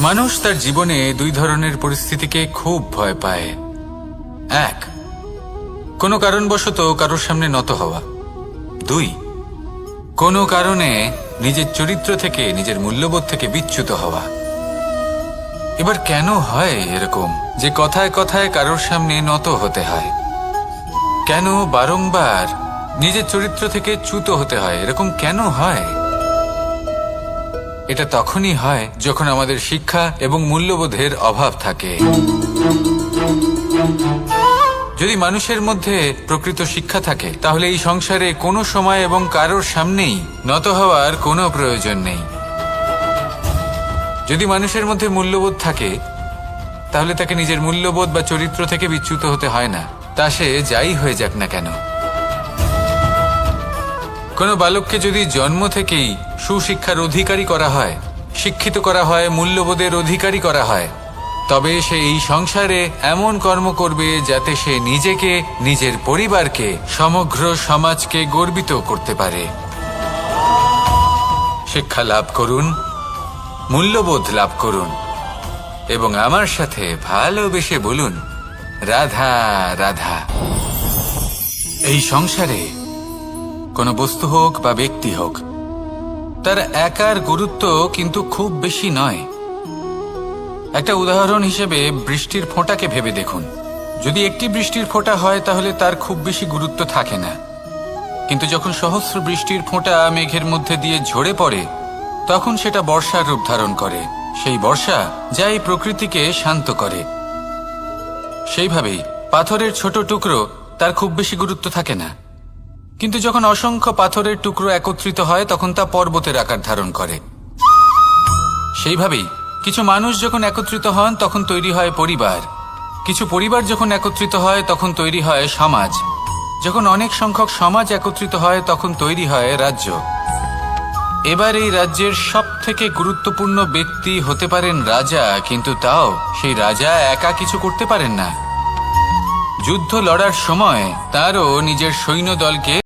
মানুষ তার জীবনে দুই ধরনের পরিস্থিতিকে খুব ভয় পায়। এক, কোনো কারণবশত কারোর সামনে নত হওয়া। দুই, কোনো কারণে নিজের চরিত্র থেকে, নিজের মূল্যবোধ থেকে বিচ্যুত হওয়া। এবার কেন হয় এরকম যে কথায় কথায় কারোর সামনে নত হতে হয়? কেন বারংবার নিজের চরিত্র থেকে চ্যুত হতে হয়? এরকম কেন হয়? এটা তখনই হয় যখন আমাদের শিক্ষা এবং মূল্যবোধের অভাব থাকে। যদি মানুষের মধ্যে প্রকৃত শিক্ষা থাকে তাহলে এই সংসারে কোনো সময় এবং কারোর সামনেই নত হওয়ার কোনো প্রয়োজন নেই। যদি মানুষের মধ্যে মূল্যবোধ থাকে তাহলে তাকে নিজের মূল্যবোধ বা চরিত্র থেকে বিচ্যুত হতে হয় না, তা সে যাই হয়ে যাক না কেন। কোনো বালককে যদি জন্ম থেকেই সুশিক্ষার অধিকারী করা হয়, শিক্ষিত করা হয়, মূল্যবোধের অধিকারী করা হয়, তবে সে এই সংসারে এমন কর্ম করবে যাতে সে নিজেকে, নিজের পরিবারকে, সমগ্র সমাজকে গর্বিত করতে পারে। শিক্ষা লাভ করুন, মূল্যবোধ লাভ করুন এবং আমার সাথে ভালোবেসে বলুন, রাধা রাধা। এই সংসারে কোনো বস্তু হোক বা ব্যক্তি হোক, তার একার গুরুত্ব কিন্তু খুব বেশি নয়। একটা উদাহরণ হিসেবে বৃষ্টির ফোঁটাকে ভেবে দেখুন। যদি একটি বৃষ্টির ফোঁটা হয় তাহলে তার খুব বেশি গুরুত্ব থাকে না, কিন্তু যখন সহস্র বৃষ্টির ফোঁটা মেঘের মধ্যে দিয়ে ঝরে পড়ে তখন সেটা বর্ষার রূপ ধারণ করে। সেই বর্ষা যা এই প্রকৃতিকে শান্ত করে। সেইভাবেই পাথরের ছোট টুকরো, তার খুব বেশি গুরুত্ব থাকে না, কিন্তু যখন অসংখ্য পাথরের টুকরো একত্রিত হয় তখন তা পর্বতের আকার ধারণ করে। সেইভাবেই কিছু মানুষ যখন একত্রিত হন তখন তৈরি হয় পরিবার, কিছু পরিবার যখন একত্রিত হয় তখন তৈরি হয় সমাজ, যখন অনেক সংখ্যক সমাজ একত্রিত হয় তখন তৈরি হয় রাজ্য। এবার এই রাজ্যের সবথেকে গুরুত্বপূর্ণ ব্যক্তি হতে পারেন রাজা, কিন্তু তাও সেই রাজা একা কিছু করতে পারেন না। যুদ্ধ লড়ার সময় তারও নিজের সৈন্যদলকে